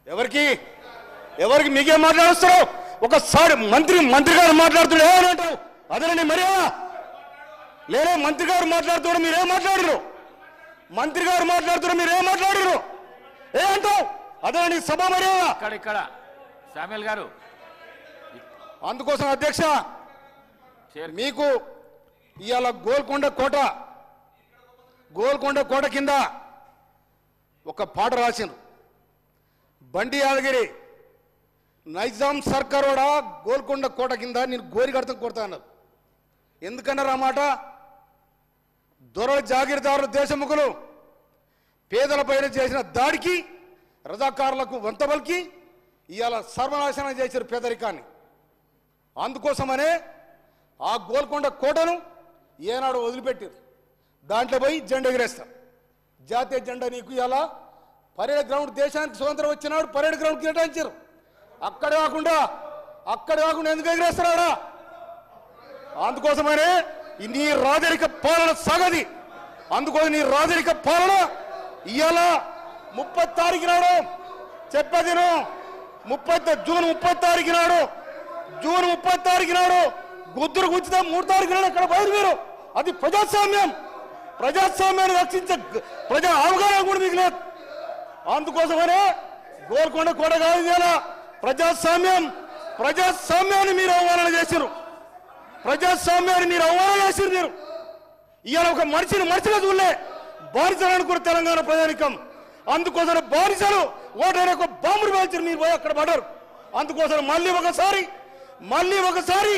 ఎవరికి ఎవరికి మీకే మాట్లాడుస్తారో ఒకసారి మంత్రి గారు మాట్లాడుతున్నాడు ఏమంటావు అదేనండి మర్యాద లేరే మంత్రి గారు మాట్లాడుతున్నాడు మీరేం మాట్లాడరు మంత్రి గారు మాట్లాడుతున్నారు మీరేం మాట్లాడరు ఏ అంటావు అదేనండి సభ మర్యాద ఇక్కడ శామ్యూల్ గారు అందుకోసం అధ్యక్ష మీకు ఇవాళ గోల్కొండ కోట కింద ఒక పాట రాసిండ్రు బండి యాదగిరి నైజాం సర్కార్ కూడా గోల్కొండ కోట కింద నేను గోరి కడతం కొడతా అన్నారు ఎందుకన్నారు ఆ మాట దొరల జాగీర్దారులు దేశముఖులు పేదలపైన చేసిన దాడికి రజాకారులకు వంతబలికి ఇవాళ సర్వనాశనం చేశారు పేదరికాన్ని అందుకోసమనే ఆ గోల్కొండ కోటను ఏనాడు వదిలిపెట్టారు దాంట్లో పోయి జెండా ఎగిరేస్తారు జాతీయ జెండా నీకు ఇలా పరేడ్ గ్రౌండ్ దేశానికి స్వతంత్రం వచ్చినాడు పరేడ్ గ్రౌండ్ కేటాయించారు అక్కడ కాకుండా ఎందుకు ఎగిరేస్తారా అందుకోసమనే నీ రాజరిక పాలన సాగది అందుకోసం నీ రాజరిక పాలన ఇవాళ 30 తారీఖు నాడు చెప్పేది జూన్ 30 తారీఖు నాడు గుద్దురు గుంచితే 3 తారీఖు నాడు అక్కడ బయలు మీరు అది ప్రజాస్వామ్యాన్ని రక్షించే ప్రజా అవగాహన కూడా మీకు లేదు అందుకోసమనే గోల్కొండ కోట కాదు ఇలా ప్రజాస్వామ్యాన్ని మీరు అవమానం చేశారు మీరు ఇవాళ ఒక మనిషిగా చూడలే బానిసలు అనుకున్న తెలంగాణ ప్రజానికం అందుకోసం బానిసలు ఓటైన ఒక బాంబులు పేల్చారు మీరు పోయి అక్కడ పడ్డారు అందుకోసం మళ్ళీ ఒకసారి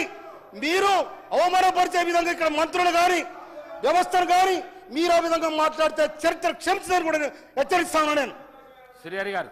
మీరు అవమానపరిచే విధంగా ఇక్కడ మంత్రులు కానీ వ్యవస్థను కానీ మీరు ఆ విధంగా మాట్లాడితే చరిత్ర క్షమించదని కూడా హెచ్చరిస్తాను నేను శ్రీహరి గారు